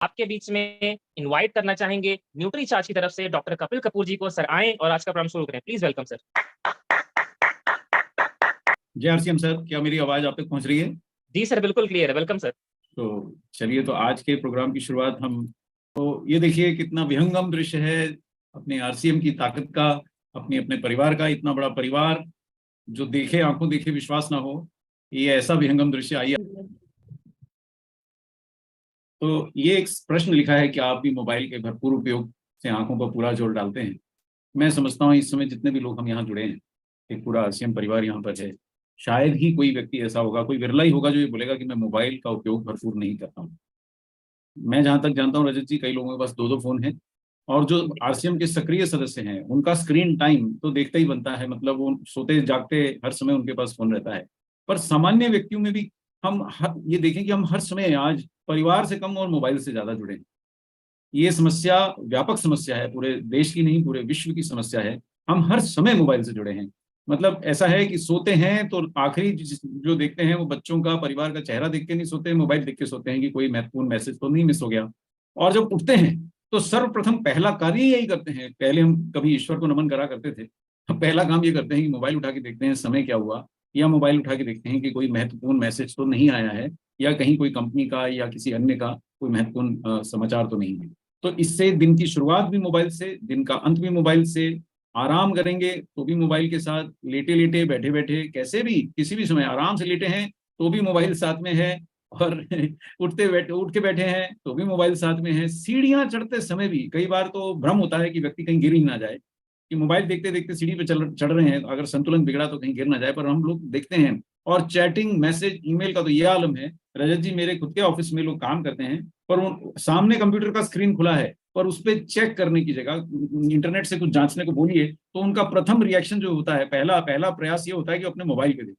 आपके बीच में इनवाइट करना चाहेंगे न्यूट्री चार्ज की तरफ से डॉक्टर कपिल कपूर जी को। सर आएँ और आज का प्रोग्राम शुरू करें। Please welcome sir. जय आरसीएम सर, क्या मेरी आवाज आप तक पहुंच रही है? जी सर, बिल्कुल क्लियर है। Welcome sir. तो चलिए, तो आज के प्रोग्राम की शुरुआत हम तो ये देखिए कितना विहंगम दृश्य है अपने आरसीएम की ताकत का, अपने अपने परिवार का। इतना बड़ा परिवार जो देखे आंखों देखे विश्वास ना हो, ये ऐसा विहंगम दृश्य। आइए, तो ये एक प्रश्न लिखा है कि आप भी मोबाइल के भरपूर उपयोग से आंखों पर पूरा जोर डालते हैं। मैं समझता हूँ इस समय जितने भी लोग हम यहाँ जुड़े हैं, एक पूरा आरसीएम परिवार यहाँ पर है, शायद ही कोई व्यक्ति ऐसा होगा, कोई विरला ही होगा जो ये बोलेगा कि मैं मोबाइल का उपयोग भरपूर नहीं करता हूँ। मैं जहां तक जानता हूँ रजत जी, कई लोगों के पास दो दो फोन हैं, और जो आरसीएम के सक्रिय सदस्य हैं उनका स्क्रीन टाइम तो देखता ही बनता है, मतलब वो सोते जागते हर समय उनके पास फोन रहता है। पर सामान्य व्यक्तियों में भी ये देखें कि हम हर समय आज परिवार से कम और मोबाइल से ज्यादा जुड़े हैं। ये समस्या व्यापक समस्या है, पूरे देश की नहीं पूरे विश्व की समस्या है। हम हर समय मोबाइल से जुड़े हैं। मतलब ऐसा है कि सोते हैं तो आखिरी जो देखते हैं वो बच्चों का, परिवार का चेहरा देख के नहीं सोते हैं, मोबाइल देख के सोते हैं कि कोई महत्वपूर्ण मैसेज तो नहीं मिस हो गया। और जब उठते हैं तो सर्वप्रथम पहला कार्य यही करते हैं। पहले हम कभी ईश्वर को नमन करा करते थे, अब पहला काम ये करते हैं कि मोबाइल उठा के देखते हैं समय क्या हुआ, या मोबाइल उठा के देखते हैं कि कोई महत्वपूर्ण मैसेज तो नहीं आया है, या कहीं कोई कंपनी का या किसी अन्य का कोई महत्वपूर्ण समाचार तो नहीं है। तो इससे दिन की शुरुआत भी मोबाइल से, दिन का अंत भी मोबाइल से, आराम करेंगे तो भी मोबाइल के साथ, लेटे लेटे बैठे बैठे कैसे भी किसी भी समय आराम से लेटे हैं तो भी मोबाइल साथ में है, और उठते बैठे उठ के बैठे हैं तो भी मोबाइल साथ में है। सीढ़ियां चढ़ते समय भी कई बार तो भ्रम होता है कि व्यक्ति कहीं गिर ही ना जाए, कि मोबाइल देखते देखते सीढ़ी पे चढ़ रहे हैं, अगर संतुलन बिगड़ा तो कहीं गिर ना जाए, पर हम लोग देखते हैं। और चैटिंग, मैसेज, ईमेल का तो ये आलम है रजत जी, मेरे खुद के ऑफिस में लोग काम करते हैं, पर सामने कंप्यूटर का स्क्रीन खुला है, पर उस पर चेक करने की जगह इंटरनेट से कुछ जांचने को बोलिए तो उनका प्रथम रिएक्शन जो होता है, पहला पहला प्रयास ये होता है कि अपने मोबाइल पे देखें।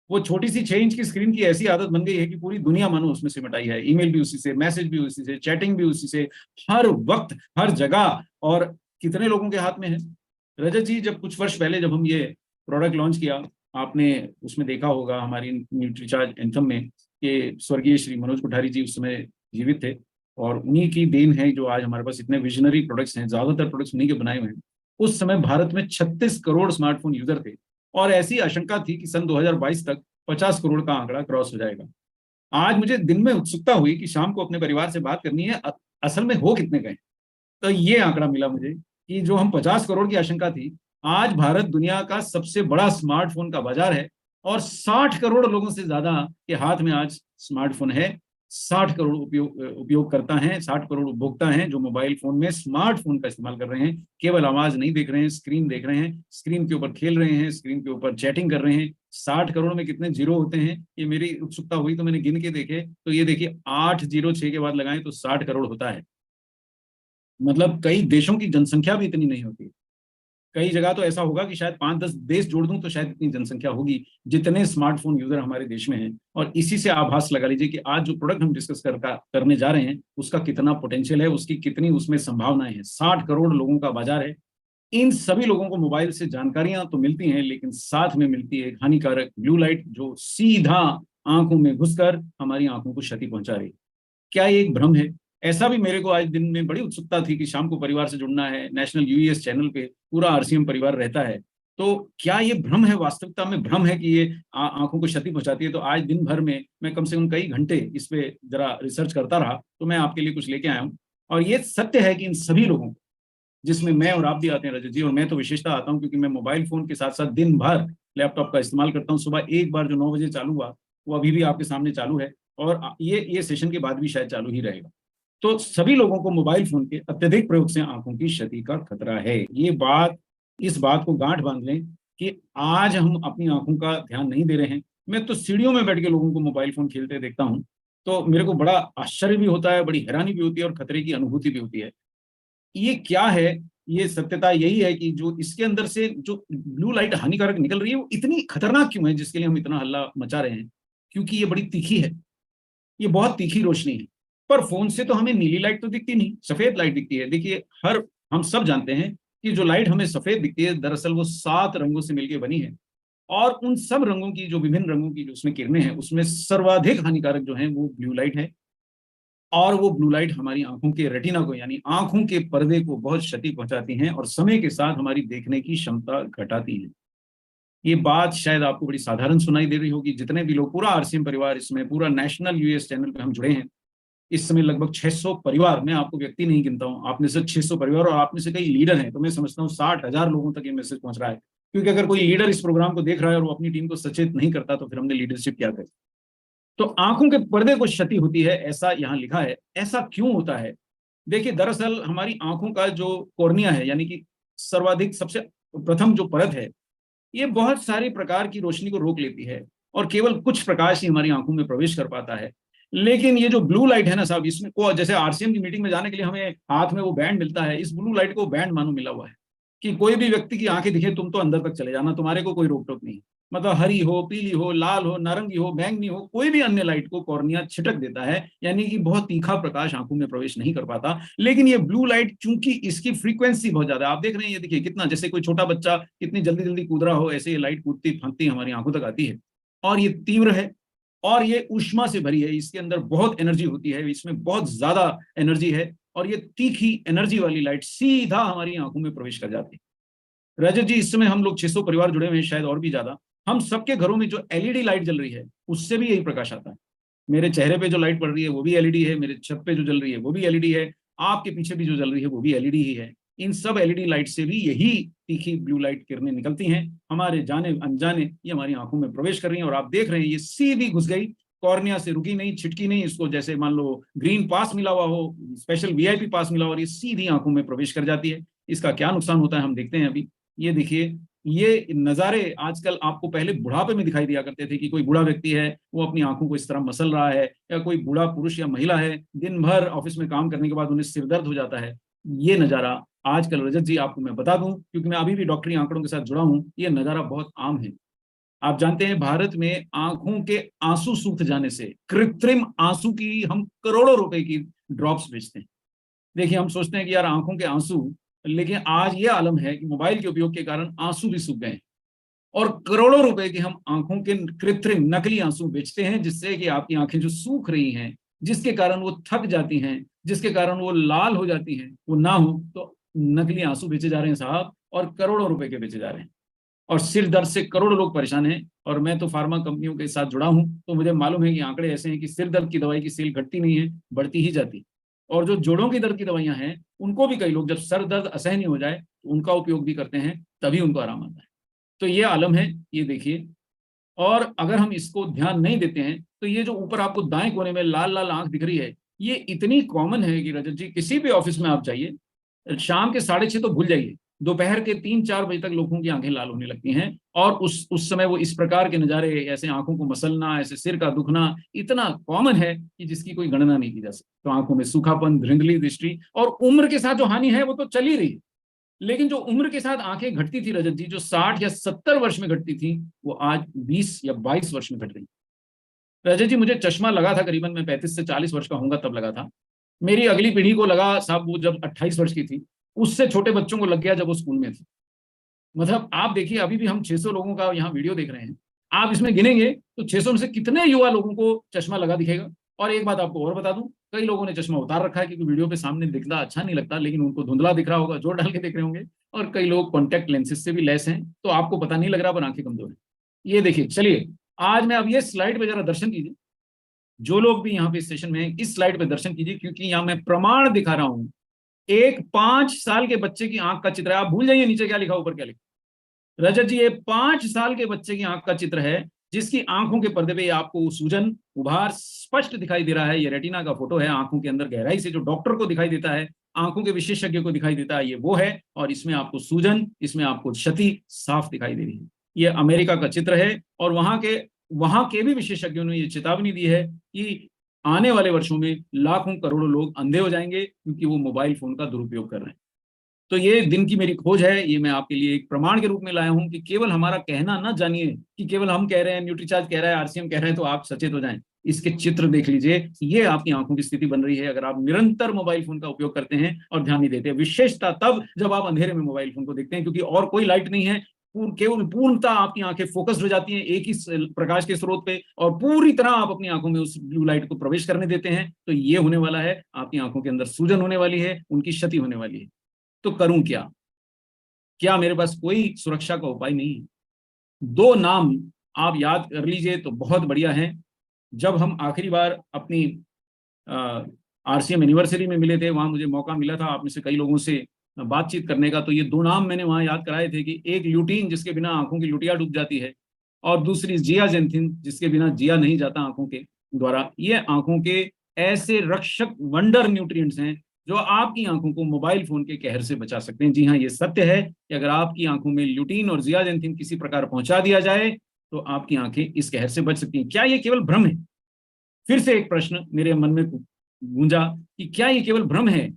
वो छोटी सी 6 इंच की स्क्रीन की ऐसी आदत बन गई है कि पूरी दुनिया मानो उसमें सिमट आई है। ईमेल भी उसी से, मैसेज भी उसी से, चैटिंग भी उसी से, हर वक्त हर जगह। और कितने लोगों के हाथ में है रजत जी। जब कुछ वर्ष पहले जब हम ये प्रोडक्ट लॉन्च किया, आपने उसमें देखा होगा हमारी न्यूट्रीचार्ज एंथम में कि स्वर्गीय श्री मनोज कोठारी जी उस समय जीवित थे, और उन्हीं की देन है जो आज हमारे पास इतने विजनरी प्रोडक्ट्स हैं। ज्यादातर प्रोडक्ट्स उन्हीं के बनाए हुए हैं। उस समय भारत में 36 करोड़ स्मार्टफोन यूजर थे, और ऐसी आशंका थी कि सन 2022 तक 50 करोड़ का आंकड़ा क्रॉस हो जाएगा। आज मुझे दिन में उत्सुकता हुई कि शाम को अपने परिवार से बात करनी है, असल में हो कितने गए। तो ये आंकड़ा मिला मुझे कि जो हम 50 करोड़ की आशंका थी, आज भारत दुनिया का सबसे बड़ा स्मार्टफोन का बाजार है, और 60 करोड़ लोगों से ज्यादा के हाथ में आज स्मार्टफोन है। 60 करोड़ उपयोगकर्ता हैं, 60 करोड़ उपभोक्ता हैं जो मोबाइल फोन में स्मार्टफोन का इस्तेमाल कर रहे हैं। केवल आवाज नहीं देख रहे हैं, स्क्रीन देख रहे हैं, स्क्रीन के ऊपर खेल रहे हैं, स्क्रीन के ऊपर चैटिंग कर रहे हैं। 60 करोड़ में कितने जीरो होते हैं, ये मेरी उत्सुकता हुई तो मैंने गिन के देखे, तो ये देखिए 8 जीरो 6 के बाद लगाएं तो 60 करोड़ होता है। मतलब कई देशों की जनसंख्या भी इतनी नहीं होती। कई जगह तो ऐसा होगा कि शायद 5-10 देश जोड़ दूं तो शायद इतनी जनसंख्या होगी जितने स्मार्टफोन यूजर हमारे देश में हैं। और इसी से आभास लगा लीजिए कि आज जो प्रोडक्ट हम डिस्कस करने जा रहे हैं उसका कितना पोटेंशियल है, उसकी कितनी उसमें संभावनाएं हैं। 60 करोड़ लोगों का बाजार है। इन सभी लोगों को मोबाइल से जानकारियां तो मिलती हैं, लेकिन साथ में मिलती है हानिकारक ब्लू लाइट, जो सीधा आंखों में घुसकर हमारी आंखों को क्षति पहुंचा रही है। क्या ये एक भ्रम है? ऐसा भी मेरे को आज दिन में बड़ी उत्सुकता थी कि शाम को परिवार से जुड़ना है, नेशनल यूएस चैनल पे पूरा आरसीएम परिवार रहता है, तो क्या ये भ्रम है? वास्तविकता में भ्रम है कि ये आंखों को क्षति पहुंचाती है। तो आज दिन भर में मैं कम से कम कई घंटे इस पे जरा रिसर्च करता रहा, तो मैं आपके लिए कुछ लेके आया हूँ। और ये सत्य है कि इन सभी लोगों को, जिसमें मैं और आप भी आते हैं रजत जी, और मैं तो विशेषता आता हूँ क्योंकि मैं मोबाइल फोन के साथ साथ दिन भर लैपटॉप का इस्तेमाल करता हूँ। सुबह एक बार जो 9 बजे चालू हुआ वो अभी भी आपके सामने चालू है, और ये सेशन के बाद भी शायद चालू ही रहेगा। तो सभी लोगों को मोबाइल फोन के अत्यधिक प्रयोग से आंखों की क्षति का खतरा है। इस बात को गांठ बांध लें कि आज हम अपनी आंखों का ध्यान नहीं दे रहे हैं। मैं तो सीढ़ियों में बैठ के लोगों को मोबाइल फोन खेलते देखता हूं, तो मेरे को बड़ा आश्चर्य भी होता है, बड़ी हैरानी भी होती है, और खतरे की अनुभूति भी होती है। ये क्या है? ये सत्यता यही है कि जो इसके अंदर से जो ब्लू लाइट हानिकारक निकल रही है वो इतनी खतरनाक क्यों है, जिसके लिए हम इतना हल्ला मचा रहे हैं? क्योंकि ये बड़ी तीखी है, ये बहुत तीखी रोशनी है। पर फोन से तो हमें नीली लाइट तो दिखती नहीं, सफेद लाइट दिखती है। देखिए, हम सब जानते हैं कि जो लाइट हमें सफेद दिखती है दरअसल वो 7 रंगों से मिलकर बनी है, और उन सब रंगों की, जो विभिन्न रंगों की जो उसमें किरणें हैं, उसमें सर्वाधिक हानिकारक जो है वो ब्लू लाइट है। और वो ब्लू लाइट हमारी आंखों के रेटिना को यानी आंखों के पर्दे को बहुत क्षति पहुंचाती हैं और समय के साथ हमारी देखने की क्षमता घटाती है। ये बात शायद आपको बड़ी साधारण सुनाई दे रही होगी। जितने भी लोग, पूरा आरसीएम परिवार, इसमें पूरा नेशनल यूएस चैनल पे हम जुड़े हैं। इस समय लगभग 600 परिवार, मैं आपको व्यक्ति नहीं गिनता हूं, आप में से 600 परिवार और आप में से कई लीडर हैं, तो मैं समझता हूँ 60,000 लोगों तक ये मैसेज पहुंच रहा है। क्योंकि अगर कोई लीडर इस प्रोग्राम को देख रहा है और वो अपनी टीम को सचेत नहीं करता तो फिर हमने लीडरशिप क्या करी। तो आंखों के पर्दे को क्षति होती है, ऐसा यहाँ लिखा है। ऐसा क्यों होता है? देखिए, दरअसल हमारी आंखों का जो कॉर्निया है, यानी कि सर्वाधिक सबसे प्रथम जो परत है, ये बहुत सारी प्रकार की रोशनी को रोक लेती है और केवल कुछ प्रकाश ही हमारी आंखों में प्रवेश कर पाता है। लेकिन ये जो ब्लू लाइट है ना साहब, इसमें को जैसे आरसीएम की मीटिंग में जाने के लिए हमें हाथ में वो बैंड मिलता है, इस ब्लू लाइट को बैंड मानो मिला हुआ है कि कोई भी व्यक्ति की आंखें दिखे तुम तो अंदर तक चले जाना, तुम्हारे को कोई रोक टोक नहीं। मतलब हरी हो, पीली हो, लाल हो, नारंगी हो, बैंगनी हो, कोई भी अन्य लाइट को कॉर्निया छिटक देता है, यानी कि बहुत तीखा प्रकाश आंखों में प्रवेश नहीं कर पाता। लेकिन ये ब्लू लाइट, चूंकि इसकी फ्रीक्वेंसी बहुत ज्यादा है, आप देख रहे हैं ये देखिए कितना, जैसे कोई छोटा बच्चा कितनी जल्दी जल्दी कूद रहा हो, ऐसे ये लाइट कूदती फांकती हमारी आंखों तक आती है। और ये तीव्र है और ये ऊष्मा से भरी है, इसके अंदर बहुत एनर्जी होती है, इसमें बहुत ज्यादा एनर्जी है और ये तीखी एनर्जी वाली लाइट सीधा हमारी आंखों में प्रवेश कर जाती है। रजत जी, इस समय हम लोग 600 परिवार जुड़े हुए हैं, शायद और भी ज्यादा। हम सबके घरों में जो एलईडी लाइट जल रही है उससे भी यही प्रकाश आता है। मेरे चेहरे पे जो लाइट पड़ रही है वो भी एलईडी है, मेरे छत पे जो जल रही है वो भी एलईडी है, आपके पीछे भी जो जल रही है वो भी एलईडी ही है। इन सब एलईडी लाइट से भी यही तीखी ब्लू लाइट किरणें निकलती हैं, हमारे जाने अनजाने ये हमारी आंखों में प्रवेश कर रही हैं। और आप देख रहे हैं ये सीधी घुस गई, कॉर्निया से रुकी नहीं, छिटकी नहीं, इसको जैसे मान लो ग्रीन पास मिला हुआ हो, स्पेशल वीआईपी पास मिला हुआ, और ये सीधी आंखों में प्रवेश कर जाती है। इसका क्या नुकसान होता है हम देखते हैं अभी। ये देखिए, ये नज़ारे आजकल आपको पहले बुढ़ापे में दिखाई दिया करते थे कि कोई बूढ़ा व्यक्ति है, वो अपनी आंखों को इस तरह मसल रहा है, या कोई बूढ़ा पुरुष या महिला है, दिन भर ऑफिस में काम करने के बाद उन्हें सिर दर्द हो जाता है। ये नज़ारा आजकल, रजत जी आपको मैं बता दूं, क्योंकि मैं अभी भी डॉक्टरी आंकड़ों के साथ जुड़ा हूं, ये नज़ारा बहुत आम है। आप जानते हैं भारत में आंखों के आंसू सूख जाने से, कृत्रिम आंसू की हम करोड़ों रुपए की ड्रॉप्स बेचते हैं। देखिए, हम सोचते हैं कि यार आंखों के आंसू, लेकिन आज ये आलम है कि मोबाइल के उपयोग के कारण आंसू भी सूख गए और करोड़ों रुपए के हम आंखों के कृत्रिम नकली आंसू बेचते हैं, जिससे कि आपकी आंखें जो सूख रही हैं, जिसके कारण वो थक जाती हैं, जिसके कारण वो लाल हो जाती हैं, वो ना हो, तो नकली आंसू बेचे जा रहे हैं साहब, और करोड़ों रुपए के बेचे जा रहे हैं। और सिर दर्द से करोड़ों लोग परेशान हैं। और मैं तो फार्मा कंपनियों के साथ जुड़ा हूं, तो मुझे मालूम है कि आंकड़े ऐसे हैं कि सिर दर्द की दवाई की सेल घटती नहीं है, बढ़ती ही जाती। और जो जोड़ों की दर्द की दवाइयां हैं, उनको भी कई लोग जब सर दर्द असहनीय हो जाए तो उनका उपयोग भी करते हैं, तभी उनको आराम आता है। तो ये आलम है, ये देखिए। और अगर हम इसको ध्यान नहीं देते हैं तो ये जो ऊपर आपको दाएं कोने में लाल लाल आंख दिख रही है, ये इतनी कॉमन है कि रजत जी, किसी भी ऑफिस में आप जाइए, शाम के 6:30 तो भूल जाइए, दोपहर के 3-4 बजे तक लोगों की आंखें लाल होने लगती हैं। और उस समय वो इस प्रकार के नज़ारे, ऐसे आंखों को मसलना, ऐसे सिर का दुखना इतना कॉमन है कि जिसकी कोई गणना नहीं की जा सकती। तो आंखों में सूखापन, धुंधली दृष्टि, और उम्र के साथ जो हानि है वो तो चल ही रही है। लेकिन जो उम्र के साथ आंखें घटती थी रजत जी, जो 60 या 70 वर्ष में घटती थी, वो आज 20 या 22 वर्ष में घट गई। रजत जी, मुझे चश्मा लगा था करीबन मैं 35 से 40 वर्ष का होऊंगा तब लगा था। मेरी अगली पीढ़ी को लगा साहब वो जब 28 वर्ष की थी, उससे छोटे बच्चों को लग गया जब वो स्कूल में थी। मतलब आप देखिए, अभी भी हम 600 लोगों का यहाँ वीडियो देख रहे हैं, आप इसमें गिनेंगे तो 600 में से कितने युवा लोगों को चश्मा लगा दिखेगा। और एक बात आपको और बता दूं, कई लोगों ने चश्मा उतार रखा है क्योंकि वीडियो पे सामने दिखता अच्छा नहीं लगता, लेकिन उनको धुंधला दिख रहा होगा, जोर डाल के देख रहे होंगे। और कई लोग कॉन्टैक्ट लेंसेज से भी लेस हैं, तो आपको पता नहीं लग रहा पर आंखें कमजोर है। ये देखिए, चलिए आज मैं अब ये स्लाइड पे जरा दर्शन कीजिए, जो लोग भी यहाँ पे सेशन में हैं, इस स्लाइड पे दर्शन कीजिए, क्योंकि यहाँ मैं प्रमाण दिखा रहा हूँ। एक 5 साल के बच्चे की आंख का चित्र है। आप भूल जाइए नीचे क्या लिखा, ऊपर क्या लिखा। रजत जी, ये 5 साल के बच्चे की आंख का चित्र है, जिसकी आंखों के पर्दे पे आपको सूजन, उभार स्पष्ट दिखाई दे रहा है। ये रेटिना का फोटो है, आंखों के अंदर गहराई से जो डॉक्टर को दिखाई देता है, आंखों के विशेषज्ञ को दिखाई देता है, ये वो है। और इसमें आपको सूजन, इसमें आपको क्षति साफ दिखाई दे रही है। ये अमेरिका का चित्र है, और वहां के भी विशेषज्ञों ने ये चेतावनी दी है कि आने वाले वर्षों में लाखों करोड़ों लोग अंधे हो जाएंगे क्योंकि वो मोबाइल फोन का दुरुपयोग कर रहे हैं। तो ये दिन की मेरी खोज है, ये मैं आपके लिए एक प्रमाण के रूप में लाया हूं कि केवल हमारा कहना ना जानिए कि केवल हम कह रहे हैं, न्यूट्रीचार्ज कह रहा है, आरसीएम कह रहे हैं तो आप सचेत हो जाएं। इसके चित्र देख लीजिए, ये आपकी आंखों की स्थिति बन रही है अगर आप निरंतर मोबाइल फोन का उपयोग करते हैं और ध्यान नहीं देते। विशेषता तब जब आप अंधेरे में मोबाइल फोन को देखते हैं, क्योंकि और कोई लाइट नहीं है, केवल पूर्णतः आपकी आंखें फोकस्ड हो जाती हैं एक ही प्रकाश के स्रोत पे और पूरी तरह आप अपनी आंखों में उस ब्लू लाइट को प्रवेश करने देते हैं, तो ये होने वाला है, आपकी आंखों के अंदर सूजन होने वाली है, उनकी क्षति होने वाली है। तो करूं क्या? क्या मेरे पास कोई सुरक्षा का उपाय नहीं है? दो नाम आप याद कर लीजिए तो बहुत बढ़िया है। जब हम आखिरी बार अपनी आरसीएम एनिवर्सरी में मिले थे, वहां मुझे मौका मिला था आप में से कई लोगों से बातचीत करने का, तो ये दो नाम मैंने वहां याद कराए थे कि एक ल्यूटीन जिसके बिना आंखों की लुटिया डूब जाती है, और दूसरी जियाजेंथिन जिसके बिना जिया नहीं जाता आंखों के द्वारा। ये आंखों के ऐसे रक्षक वंडर न्यूट्रिएंट्स हैं जो आपकी आंखों को मोबाइल फोन के कहर से बचा सकते हैं। जी हाँ, ये सत्य है कि अगर आपकी आंखों में ल्यूटीन और जियाजेंथिन किसी प्रकार पहुंचा दिया जाए तो आपकी आंखें इस कहर से बच सकती हैं। क्या ये केवल भ्रम है? फिर से एक प्रश्न मेरे मन में गूंजा कि क्या ये केवल भ्रम है?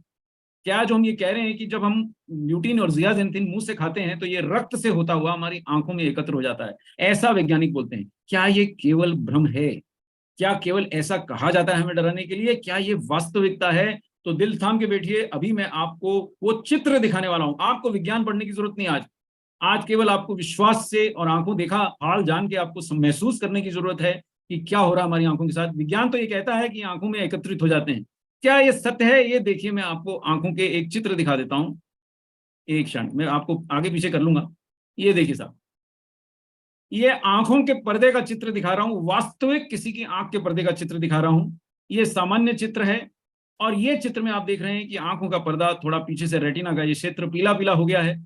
क्या जो हम ये कह रहे हैं कि जब हम ल्यूटीन और जियाजेंथिन मुंह से खाते हैं तो ये रक्त से होता हुआ हमारी आंखों में एकत्र हो जाता है, ऐसा वैज्ञानिक बोलते हैं, क्या ये केवल भ्रम है? क्या केवल ऐसा कहा जाता है हमें डराने के लिए? क्या ये वास्तविकता है? तो दिल थाम के बैठिए, अभी मैं आपको वो चित्र दिखाने वाला हूं। आपको विज्ञान पढ़ने की जरूरत नहीं आज। आज केवल आपको विश्वास से और आंखों देखा हाल जान के आपको महसूस करने की जरूरत है कि क्या हो रहा है हमारी आंखों के साथ। विज्ञान तो ये कहता है कि आंखों में एकत्रित हो जाते हैं। क्या ये सत्य है? ये देखिए, मैं आपको आंखों के एक चित्र दिखा देता हूं। एक क्षण, मैं आपको आगे पीछे कर लूंगा। ये देखिए साहब, ये आंखों के पर्दे का चित्र दिखा रहा हूं, वास्तविक किसी की आंख के पर्दे का चित्र दिखा रहा हूं। ये सामान्य चित्र है, और ये चित्र में आप देख रहे हैं कि आंखों का पर्दा थोड़ा पीछे से रेटिना का ये क्षेत्र पीला पीला हो गया है।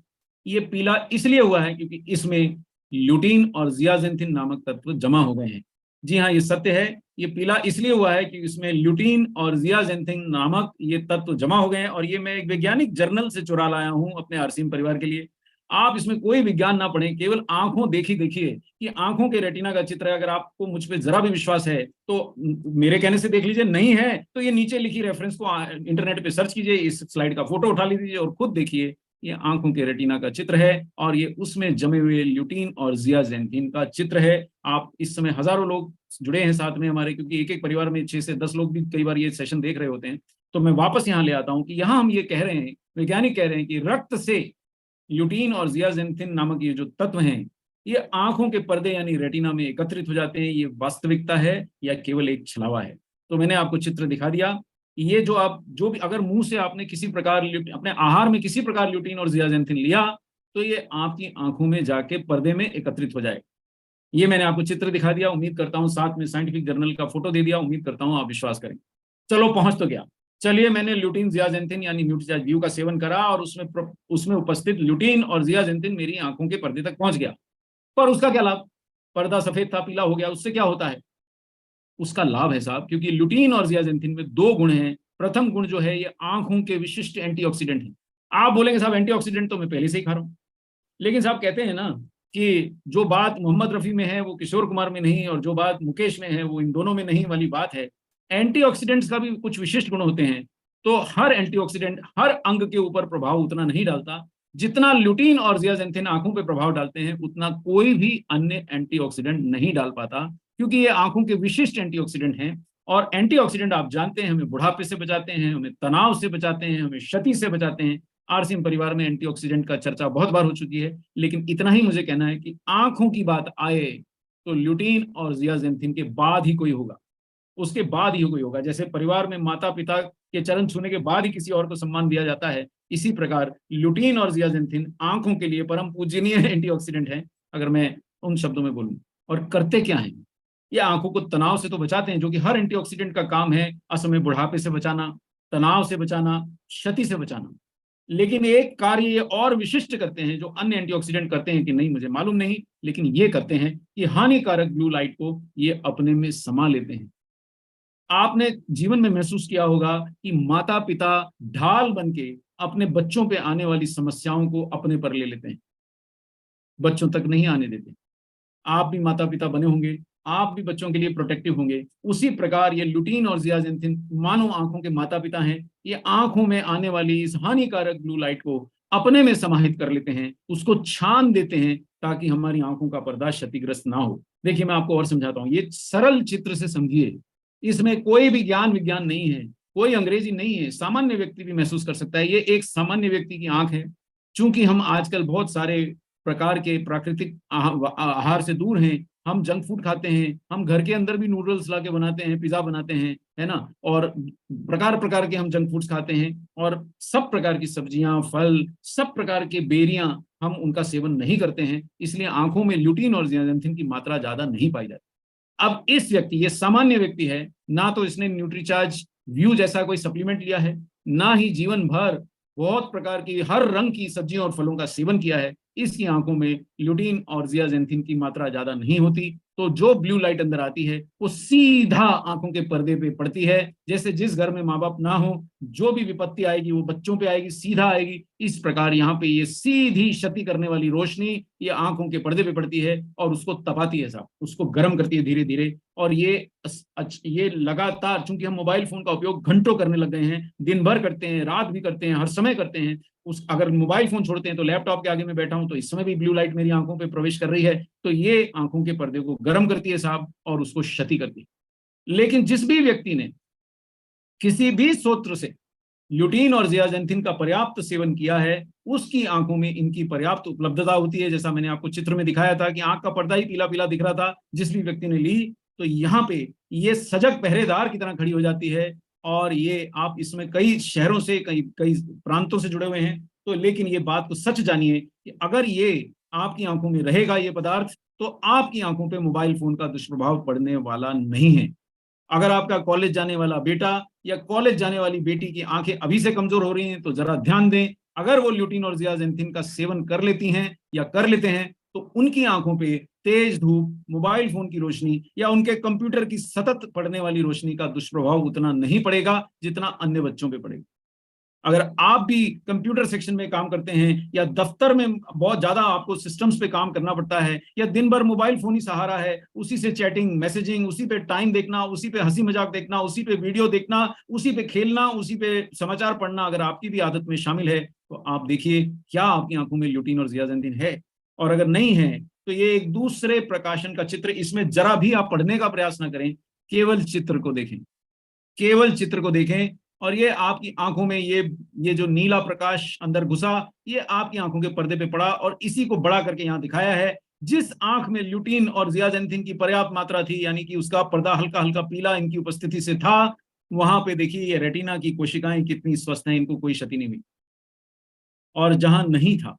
ये पीला इसलिए हुआ है क्योंकि इसमें ल्यूटीन और जियाजेंथिन नामक तत्व जमा हो गए हैं। जी हाँ, ये सत्य है। ये पीला इसलिए हुआ है कि इसमें ल्यूटीन और जियाजेंथिन नामक ये तत्व जमा हो गए हैं, और ये मैं एक वैज्ञानिक जर्नल से चुरा लाया हूं अपने आरसीएम परिवार के लिए। आप इसमें कोई विज्ञान ना पढ़ें, केवल आंखों देखी देखिए कि आंखों के रेटिना का चित्र है। अगर आपको मुझ पर जरा भी विश्वास है तो मेरे कहने से देख लीजिए, नहीं है तो ये नीचे लिखी रेफरेंस को इंटरनेट पे सर्च कीजिए, इस स्लाइड का फोटो उठा लीजिए और खुद देखिए। ये आंखों के रेटिना का चित्र है और ये उसमें जमे हुए ल्यूटीन और जियाजेंथिन का चित्र है। आप इस समय हजारों लोग जुड़े हैं साथ में हमारे, क्योंकि एक एक परिवार में 6 से 10 लोग भी कई बार ये सेशन देख रहे होते हैं। तो मैं वापस यहाँ ले आता हूँ कि यहाँ हम ये कह रहे हैं, वैज्ञानिक कह रहे हैं कि रक्त से ल्यूटीन और जियाजेंथिन नामक ये जो तत्व हैं ये आंखों के पर्दे यानी रेटिना में एकत्रित हो जाते हैं। ये वास्तविकता है या केवल एक छलावा है? तो मैंने आपको चित्र दिखा दिया। ये जो भी अगर मुंह से आपने किसी प्रकार अपने आहार में किसी प्रकार ल्यूटीन और जियाजेंथिन लिया तो ये आपकी आंखों में जाके पर्दे में एकत्रित हो जाए। ये मैंने आपको चित्र दिखा दिया। उम्मीद करता हूं साथ में साइंटिफिक जर्नल का फोटो दे दिया। उम्मीद करता हूं आप विश्वास करें। चलो पहुंच तो गया। चलिए, मैंने ल्यूटीन जियाजेंथिन यानी न्यूट्रीचार्ज व्यू का सेवन करा और उसमें उपस्थित ल्यूटीन और जियाजेंथिन मेरी आंखों के पर्दे तक पहुंच गया। पर उसका क्या लाभ? पर्दा सफेद था, पीला हो गया, उससे क्या होता है? उसका लाभ है साहब, क्योंकि ल्यूटीन और जियाजेंथिन में दो गुण हैं। प्रथम गुण जो है ये आंखों के विशिष्ट एंटीऑक्सीडेंट है। आप बोलेंगे साहब एंटीऑक्सीडेंट तो मैं पहले से ही खा रहा हूं, लेकिन साहब कहते हैं ना कि जो बात मोहम्मद रफी में है वो किशोर कुमार में नहीं, और जो बात मुकेश में है वो इन दोनों में नहीं वाली बात है। एंटीऑक्सीडेंट्स का भी कुछ विशिष्ट गुण होते हैं। तो हर एंटीऑक्सीडेंट हर अंग के ऊपर प्रभाव उतना नहीं डालता जितना ल्यूटीन और जियाजेंथिन आंखों पे प्रभाव डालते हैं, उतना कोई भी अन्य एंटीऑक्सीडेंट नहीं डाल पाता, क्योंकि ये आंखों के विशिष्ट एंटीऑक्सीडेंट हैं। और एंटीऑक्सीडेंट आप जानते हैं हमें बुढ़ापे से बचाते हैं, हमें तनाव से बचाते हैं, हमें क्षति से बचाते हैं। आरसीएम परिवार में एंटीऑक्सीडेंट का चर्चा बहुत बार हो चुकी है, लेकिन इतना ही मुझे कहना है कि आंखों की बात आए तो ल्यूटीन और जियाजेंथिन के बाद ही कोई होगा, उसके बाद ही कोई होगा। जैसे परिवार में माता पिता के चरण छूने के बाद ही किसी और को सम्मान दिया जाता है, इसी प्रकार ल्यूटीन और जियाजेंथिन आंखों के लिए परम पूजनीय एंटीऑक्सीडेंट है, अगर मैं उन शब्दों में बोलूं। और करते क्या हैं? ये आंखों को तनाव से तो बचाते हैं, जो कि हर एंटीऑक्सीडेंट का काम है, असमय बुढ़ापे से बचाना, तनाव से बचाना, क्षति से बचाना। लेकिन एक कार्य ये और विशिष्ट करते हैं जो अन्य एंटीऑक्सीडेंट करते हैं कि नहीं मुझे मालूम नहीं, लेकिन ये करते हैं कि हानिकारक ब्लू लाइट को ये अपने में समा लेते हैं। आपने जीवन में महसूस किया होगा कि माता पिता ढाल बन के अपने बच्चों पे आने वाली समस्याओं को अपने पर ले लेते हैं, बच्चों तक नहीं आने देते। आप भी माता पिता बने होंगे, आप भी बच्चों के लिए प्रोटेक्टिव होंगे। उसी प्रकार ये ल्यूटीन और जियाजेंथिन मानो आंखों के माता पिता हैं। ये आंखों में आने वाली इस हानिकारक ब्लू लाइट को अपने में समाहित कर लेते हैं, उसको छान देते हैं, ताकि हमारी आंखों का पर्दा क्षतिग्रस्त ना हो। देखिए, मैं आपको और समझाता हूँ, ये सरल चित्र से समझिए। इसमें कोई भी ज्ञान विज्ञान नहीं है, कोई अंग्रेजी नहीं है, सामान्य व्यक्ति भी महसूस कर सकता है। ये एक सामान्य व्यक्ति की आंख है। चूंकि हम आजकल बहुत सारे प्रकार के प्राकृतिक आहार से दूर हैं, हम जंक फूड खाते हैं, हम घर के अंदर भी नूडल्स लाके बनाते हैं, पिज्जा बनाते हैं, है ना, और प्रकार प्रकार के हम जंक फूड्स खाते हैं, और सब प्रकार की सब्जियां, फल, सब प्रकार के बेरियां हम उनका सेवन नहीं करते हैं, इसलिए आंखों में ल्यूटीन और जियाजेंथिन की मात्रा ज्यादा नहीं पाई जाती। अब इस व्यक्ति, ये सामान्य व्यक्ति है, ना तो इसने न्यूट्रीचार्ज व्यू जैसा कोई सप्लीमेंट लिया है, ना ही जीवन भर बहुत प्रकार की हर रंग की सब्जियों और फलों का सेवन किया है, इसकी आंखों में ल्यूटीन और जियाजेंथिन की मात्रा ज्यादा नहीं होती। तो जो ब्लू लाइट अंदर आती है वो सीधा आंखों के पर्दे पे पड़ती है। जैसे जिस घर में माँ बाप ना हो, जो भी विपत्ति आएगी वो बच्चों पे आएगी, सीधा आएगी, इस प्रकार यहाँ पे ये सीधी क्षति करने वाली रोशनी ये आंखों के पर्दे पे पड़ती है और उसको तपाती है साहब, उसको गर्म करती है धीरे धीरे। और ये लगातार, चूंकि हम मोबाइल फोन का उपयोग घंटों करने लग गए हैं, दिन भर करते हैं, रात भी करते हैं, हर समय करते हैं, उस अगर मोबाइल फोन छोड़ते हैं तो लैपटॉप के आगे में बैठा हूं तो इस समय भी ब्लू लाइट मेरी आंखों पे प्रवेश कर रही है, तो ये आंखों के पर्दे को गर्म करती है साहब और उसको क्षति करती है। लेकिन जिस भी व्यक्ति ने किसी भी स्रोत से ल्यूटीन और जियाजेंथिन का पर्याप्त सेवन किया है, उसकी आंखों में इनकी पर्याप्त उपलब्धता होती है। जैसा मैंने आपको चित्र में दिखाया था कि आंख का पर्दा ही पीला पीला दिख रहा था जिस भी व्यक्ति ने ली, तो यहाँ पे ये सजग पहरेदार की तरह खड़ी हो जाती है। और ये आप इसमें कई शहरों से, कई कई प्रांतों से जुड़े हुए हैं, तो लेकिन ये बात को सच जानिए कि अगर ये आपकी आंखों में रहेगा ये पदार्थ, तो आपकी आंखों पे मोबाइल फोन का दुष्प्रभाव पड़ने वाला नहीं है। अगर आपका कॉलेज जाने वाला बेटा या कॉलेज जाने वाली बेटी की आंखें अभी से कमजोर हो रही हैं तो जरा ध्यान दें, अगर वो ल्यूटीन और जियाजेंथिन का सेवन कर लेती हैं या कर लेते हैं तो उनकी आंखों पे तेज धूप, मोबाइल फोन की रोशनी या उनके कंप्यूटर की सतत पड़ने वाली रोशनी का दुष्प्रभाव उतना नहीं पड़ेगा जितना अन्य बच्चों पे पड़ेगा। अगर आप भी कंप्यूटर सेक्शन में काम करते हैं या दफ्तर में बहुत ज्यादा आपको सिस्टम्स पे काम करना पड़ता है, या दिन भर मोबाइल फोन ही सहारा है, उसी से चैटिंग, मैसेजिंग, उसी पे टाइम देखना, उसी पे हंसी मजाक देखना, उसी पे वीडियो देखना, उसी पे खेलना, उसी पे समाचार पढ़ना अगर आपकी भी आदत में शामिल है, तो आप देखिए क्या आपकी आंखों में ल्यूटीन और जियाजेंथिन है। और अगर नहीं है तो ये एक दूसरे प्रकाशन का चित्र, इसमें जरा भी आप पढ़ने का प्रयास ना करें, केवल चित्र को देखें, केवल चित्र को देखें, और ये आपकी आंखों में ये जो नीला प्रकाश अंदर घुसा, ये आपकी आंखों के पर्दे पे पड़ा और इसी को बड़ा करके यहां दिखाया है। जिस आंख में ल्यूटीन और जियाजेंथिन की पर्याप्त मात्रा थी, यानी कि उसका पर्दा हल्का हल्का पीला इनकी उपस्थिति से था, वहां पे देखिए ये रेटिना की कोशिकाएं कितनी स्वस्थ हैं, इनको कोई क्षति नहीं हुई। और जहां नहीं था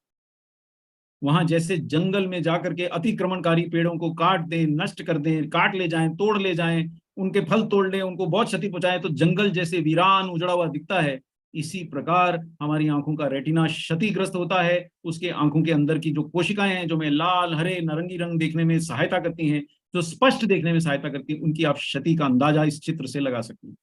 वहां जैसे जंगल में जाकर के अतिक्रमणकारी पेड़ों को काट दें, नष्ट कर दें, काट ले जाएं, तोड़ ले जाएं, उनके फल तोड़ लें, उनको बहुत क्षति पहुंचाएं, तो जंगल जैसे वीरान उजड़ा हुआ दिखता है, इसी प्रकार हमारी आंखों का रेटिना क्षतिग्रस्त होता है। उसके आंखों के अंदर की जो कोशिकाएं हैं, जो हमें लाल, हरे, नारंगी रंग देखने में सहायता करती हैं, जो स्पष्ट देखने में सहायता करती है, उनकी आप क्षति का अंदाजा इस चित्र से लगा सकते हैं।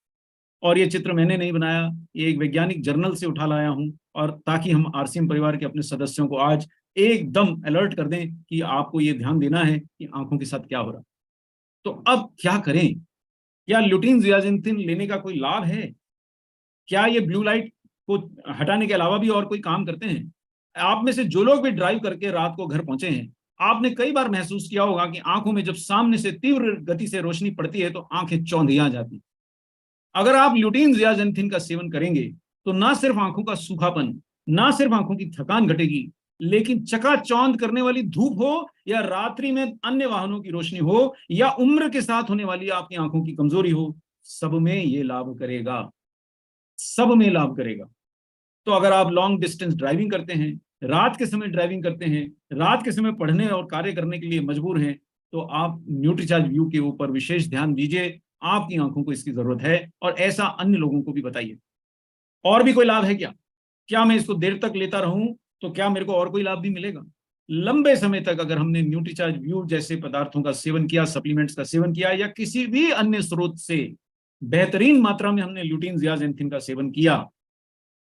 और ये चित्र मैंने नहीं बनाया, ये एक वैज्ञानिक जर्नल से उठा लाया हूं, और ताकि हम आरसीएम परिवार के अपने सदस्यों को आज एकदम अलर्ट कर दें कि आपको ये ध्यान देना है कि आंखों के साथ क्या हो रहा है। तो अब क्या करें? क्या ल्यूटीन जियाजेंथिन लेने का कोई लाभ है? क्या ये ब्लू लाइट को हटाने के अलावा भी और कोई काम करते हैं? आप में से जो लोग भी ड्राइव करके रात को घर पहुंचे हैं, आपने कई बार महसूस किया होगा कि आंखों में जब सामने से तीव्र गति से रोशनी पड़ती है तो आंखें चौंधिया जाती। अगर आप ल्यूटीन जियाजेंथिन का सेवन करेंगे तो ना सिर्फ आंखों का सूखापन, ना सिर्फ आंखों की थकान घटेगी, लेकिन चकाचौंध करने वाली धूप हो, या रात्रि में अन्य वाहनों की रोशनी हो, या उम्र के साथ होने वाली आपकी आंखों की कमजोरी हो, सब में ये लाभ करेगा, सब में लाभ करेगा। तो अगर आप लॉन्ग डिस्टेंस ड्राइविंग करते हैं, रात के समय ड्राइविंग करते हैं, रात के समय पढ़ने और कार्य करने के लिए मजबूर हैं, तो आप न्यूट्रीचार्ज व्यू के ऊपर विशेष ध्यान दीजिए, आपकी आंखों को इसकी जरूरत है, और ऐसा अन्य लोगों को भी बताइए। और भी कोई लाभ है क्या? क्या मैं इसको देर तक लेता रहूं तो क्या मेरे को और कोई लाभ भी मिलेगा? लंबे समय तक अगर हमने न्यूट्रीचार्ज व्यू जैसे पदार्थों का सेवन किया, सप्लीमेंट्स का सेवन किया, या किसी भी अन्य स्रोत से बेहतरीन मात्रा में हमने ल्यूटीन जियाजेंथिन का सेवन किया,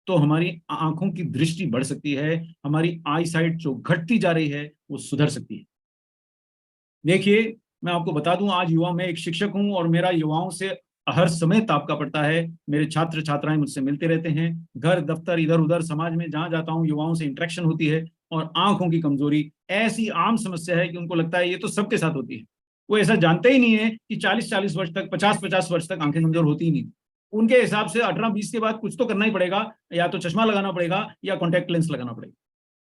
तो हमारी आंखों की दृष्टि बढ़ सकती है, हमारी आई साइट जो घटती जा रही है वो सुधर सकती है। देखिए, मैं आपको बता दूं, आज मैं एक शिक्षक हूं और मेरा युवाओं से हर समय तापका पड़ता है। मेरे छात्र छात्राएं मुझसे मिलते रहते हैं, घर, दफ्तर, इधर उधर, समाज में जहां जाता हूं युवाओं से इंटरेक्शन होती है, और आंखों की कमजोरी ऐसी आम समस्या है कि उनको लगता है ये तो सबके साथ होती है। वो ऐसा जानते ही नहीं है कि 40-40 वर्ष तक, 50-50 वर्ष तक आंखें कमजोर होती ही नहीं। उनके हिसाब से 18-20 के बाद कुछ तो करना ही पड़ेगा, या तो चश्मा लगाना पड़ेगा या कॉन्टैक्ट लेंस लगाना पड़ेगा।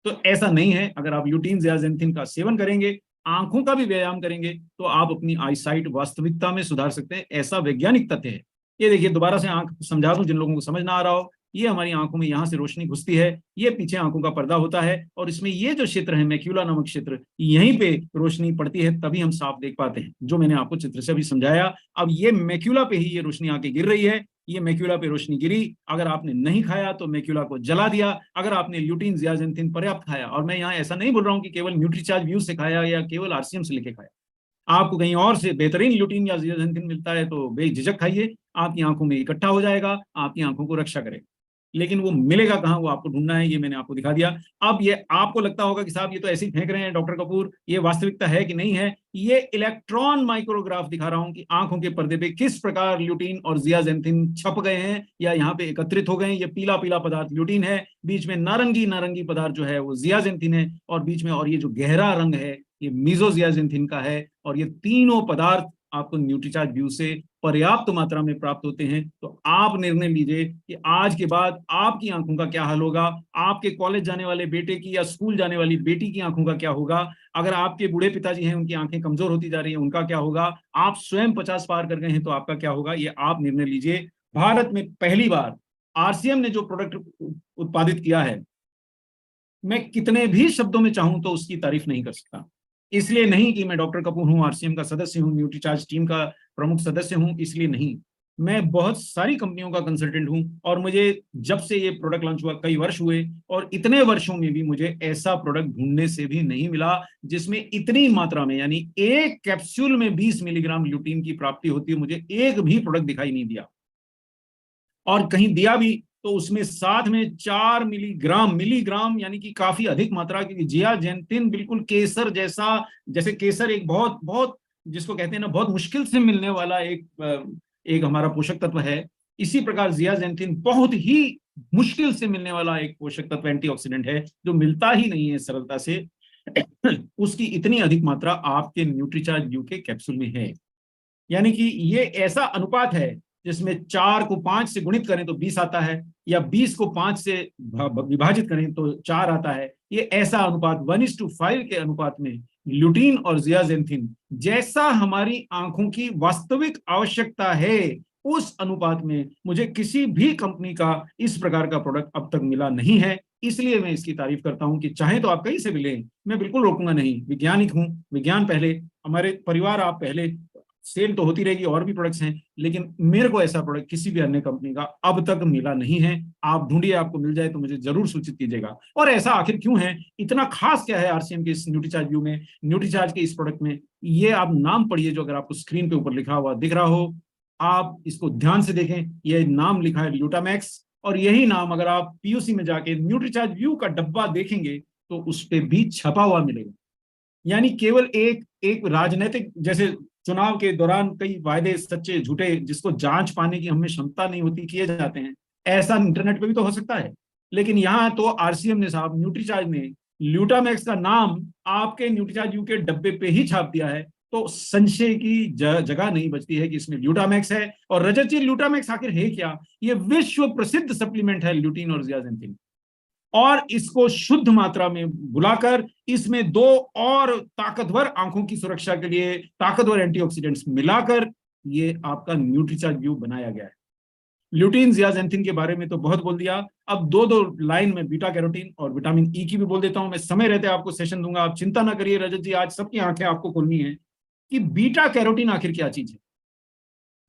तो ऐसा नहीं है। अगर आप ल्यूटीन ज़ियाज़ेंथिन का सेवन करेंगे, आंखों का भी व्यायाम करेंगे, तो आप अपनी आईसाइट वास्तविकता में सुधार सकते हैं। ऐसा वैज्ञानिक तथ्य है। ये देखिए, दोबारा से आंख समझा दूं जिन लोगों को समझ ना आ रहा हो। ये हमारी आंखों में यहाँ से रोशनी घुसती है, ये पीछे आंखों का पर्दा होता है, और इसमें ये जो क्षेत्र है मैक्यूला नामक क्षेत्र, यहीं पे रोशनी पड़ती है, तभी हम साफ देख पाते हैं, जो मैंने आपको चित्र से अभी समझाया। अब ये मैक्यूला पे ही ये रोशनी आके गिर रही है। ये मैक्यूला पे रोशनी गिरी, अगर आपने नहीं खाया तो मैक्यूला को जला दिया। अगर आपने ल्यूटीन ज़ियाज़ेंथिन पर्याप्त खाया, और मैं यहाँ ऐसा नहीं बोल रहा हूँ कि केवल न्यूट्रीचार्ज व्यू से खाया या केवल आरसीएम से लेके खाया, आपको कहीं और से बेहतरीन ल्यूटीन या ज़ियाज़ेंथिन मिलता है तो बेझिझक खाइए। आपकी आंखों में इकट्ठा हो जाएगा, आपकी आंखों को रक्षा करेगा। लेकिन वो मिलेगा कहाँ, वो आपको ढूंढना है। ये मैंने आपको दिखा दिया। अब ये आपको लगता होगा कि साहब ये तो ऐसे ही फेंक रहे हैं डॉक्टर कपूर, ये वास्तविकता है कि नहीं है। ये इलेक्ट्रॉन माइक्रोग्राफ दिखा रहा हूं कि आंखों के पर्दे पे किस प्रकार ल्यूटीन और ज़ियाज़ेंथिन छप गए हैं या यहाँ पे एकत्रित हो गए हैं। ये पीला पीला पदार्थ ल्यूटीन है, बीच में नारंगी नारंगी पदार्थ जो है वो ज़ियाज़ेंथिन है, और बीच में और ये जो गहरा रंग है ये मीज़ोज़ियाज़ेंथिन का है। और ये तीनों पदार्थ आपको न्यूट्रीचार्ज व्यू से पर्याप्त मात्रा में प्राप्त होते हैं। तो आप निर्णय लीजिए कि आज के बाद आपकी आंखों का क्या हाल होगा, आपके कॉलेज जाने वाले बेटे की या स्कूल जाने वाली बेटी की आंखों का क्या होगा, अगर आपके बूढ़े पिताजी हैं उनकी आंखें कमजोर होती जा रही हैं उनका क्या होगा, आप स्वयं 50 पार कर गए हैं तो आपका क्या होगा, ये आप निर्णय लीजिए। भारत में पहली बार आरसीएम ने जो प्रोडक्ट उत्पादित किया है, मैं कितने भी शब्दों में चाहूं तो उसकी तारीफ नहीं कर सकता। इसलिए नहीं कि मैं डॉक्टर कपूर हूं, आरसीएम का सदस्य हूं, न्यूट्रीचार्ज टीम का प्रमुख सदस्य हूं, इसलिए नहीं। मैं बहुत सारी कंपनियों का कंसल्टेंट हूं, और मुझे जब से ये प्रोडक्ट लॉन्च हुआ कई वर्ष हुए, और इतने वर्षों में भी मुझे ऐसा प्रोडक्ट ढूंढने से भी नहीं मिला जिसमें इतनी मात्रा में, यानी एक कैप्सूल में 20 मिलीग्राम ल्यूटीन की प्राप्ति होती है। मुझे एक भी प्रोडक्ट दिखाई नहीं दिया, और कहीं दिया भी तो उसमें साथ में 4 मिलीग्राम, मिलीग्राम यानी कि काफी अधिक मात्रा, क्योंकि ज़ियाज़ेंथिन बिल्कुल केसर जैसा, जैसे केसर एक बहुत बहुत जिसको कहते हैं ना बहुत मुश्किल से मिलने वाला एक हमारा पोषक तत्व है, इसी प्रकार ज़ियाज़ेंथिन बहुत ही मुश्किल से मिलने वाला एक पोषक तत्व, एंटीऑक्सीडेंट है, जो मिलता ही नहीं है सरलता से। उसकी इतनी अधिक मात्रा आपके न्यूट्रीचार्ज व्यू के कैप्सूल में है। यानी कि ये ऐसा अनुपात है जिसमें 4 को 5 से गुणित करें तो 20 आता है, या 20 को 5 से विभाजित करें तो 4 आता है। ये ऐसा अनुपात 1:5 के अनुपात में ल्यूटीन और ज़ियाज़ेंथिन, जैसा हमारी आंखों की वास्तविक आवश्यकता है, उस अनुपात में मुझे किसी भी कंपनी का इस प्रकार का प्रोडक्ट अब तक मिला नहीं है। इसलिए मैं इसकी तारीफ करता हूं कि चाहे तो आप कहीं से मिले, मैं बिल्कुल रोकूंगा नहीं। वैज्ञानिक हूं, विज्ञान पहले, हमारे परिवार आप पहले, सेल तो होती रहेगी और भी प्रोडक्ट्स हैं, लेकिन मेरे को ऐसा प्रोडक्ट किसी भी अन्य कंपनी का अब तक मिला नहीं है। आप ढूंढिए, आपको मिल जाए तो मुझे जरूर सूचित कीजिएगा। और ऐसा आखिर क्यों है, इतना खास क्या है आरसीएम के इस न्यूट्रीचार्ज व्यू में, न्यूट्रीचार्ज के इस प्रोडक्ट में? ये आप नाम पढ़िए जो अगर आपको स्क्रीन पे ऊपर लिखा हुआ दिख रहा हो, आप इसको ध्यान से देखें। ये नाम लिखा है ल्यूटामैक्स, और यही नाम अगर आप पीयूसी में जाके न्यूट्रीचार्ज व्यू का डब्बा देखेंगे तो उस पर भी छपा हुआ मिलेगा। यानी केवल एक एक राजनीतिक, जैसे चुनाव के दौरान कई वायदे सच्चे झूठे जिसको जांच पाने की हमें क्षमता नहीं होती किए जाते हैं, ऐसा इंटरनेट पे भी तो हो सकता है। लेकिन यहाँ तो आरसीएम ने साहब, न्यूट्रीचार्ज ने ल्यूटामैक्स का नाम आपके न्यूट्रीचार्ज यू के डब्बे पे ही छाप दिया है, तो संशय की जगह नहीं बचती है कि इसमें ल्यूटामैक्स है। और रजत जी, ल्यूटामैक्स आखिर है क्या? ये विश्व प्रसिद्ध सप्लीमेंट है ल्यूटीन और ज़ियाज़ेंथिन, और इसको शुद्ध मात्रा में बुलाकर इसमें 2 और ताकतवर, आंखों की सुरक्षा के लिए ताकतवर एंटीऑक्सीडेंट्स मिलाकर ये आपका न्यूट्रीचार्ज व्यू बनाया गया है। ल्यूटीन ज़ियाज़ेंथिन के बारे में तो बहुत बोल दिया, अब 2 लाइन में बीटा कैरोटीन और विटामिन ई की भी बोल देता हूं। मैं समय रहते आपको सेशन दूंगा, आप चिंता ना करिए रजत जी, आज सबकी आंखें आपको खोलनी है कि बीटा कैरोटीन आखिर क्या चीज है।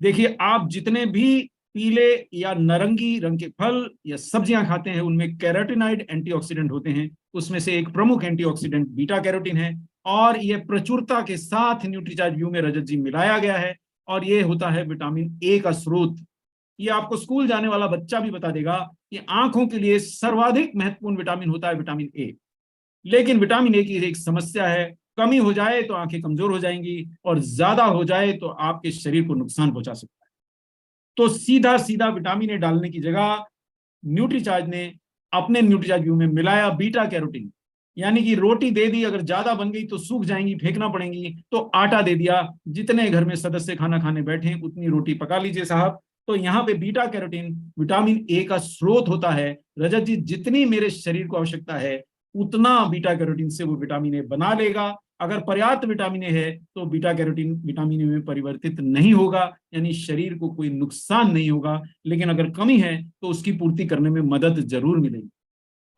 देखिए, आप जितने भी पीले या नारंगी रंग के फल या सब्जियां खाते हैं उनमें कैरोटीनॉइड एंटीऑक्सीडेंट होते हैं। उसमें से एक प्रमुख एंटीऑक्सीडेंट बीटा कैरोटीन है, और यह प्रचुरता के साथ न्यूट्रीचार्ज व्यू में रजत जी मिलाया गया है। और यह होता है विटामिन ए का स्रोत। ये आपको स्कूल जाने वाला बच्चा भी बता देगा कि आंखों के लिए सर्वाधिक महत्वपूर्ण विटामिन होता है विटामिन ए। लेकिन विटामिन ए की एक समस्या है, कमी हो जाए तो आंखें कमजोर हो जाएंगी, और ज्यादा हो जाए तो आपके शरीर को नुकसान पहुंचा सकता है। तो सीधा सीधा विटामिन ए डालने की जगह न्यूट्रीचार्ज ने अपने न्यूट्रीचार्ज व्यू में मिलाया बीटा कैरोटीन। यानी कि रोटी दे दी, अगर ज्यादा बन गई तो सूख जाएंगी, फेंकना पड़ेंगी, तो आटा दे दिया, जितने घर में सदस्य खाना खाने बैठे उतनी रोटी पका लीजिए साहब। तो यहाँ पे बीटा कैरोटीन विटामिन ए का स्रोत होता है। रजत जी, जितनी मेरे शरीर को आवश्यकता है उतना बीटा कैरोटीन से वो विटामिन ए बना लेगा। अगर पर्याप्त विटामिन ए है तो बीटा कैरोटीन विटामिन ए में परिवर्तित नहीं होगा, यानी शरीर को कोई नुकसान नहीं होगा। लेकिन अगर कमी है तो उसकी पूर्ति करने में मदद जरूर मिलेगी।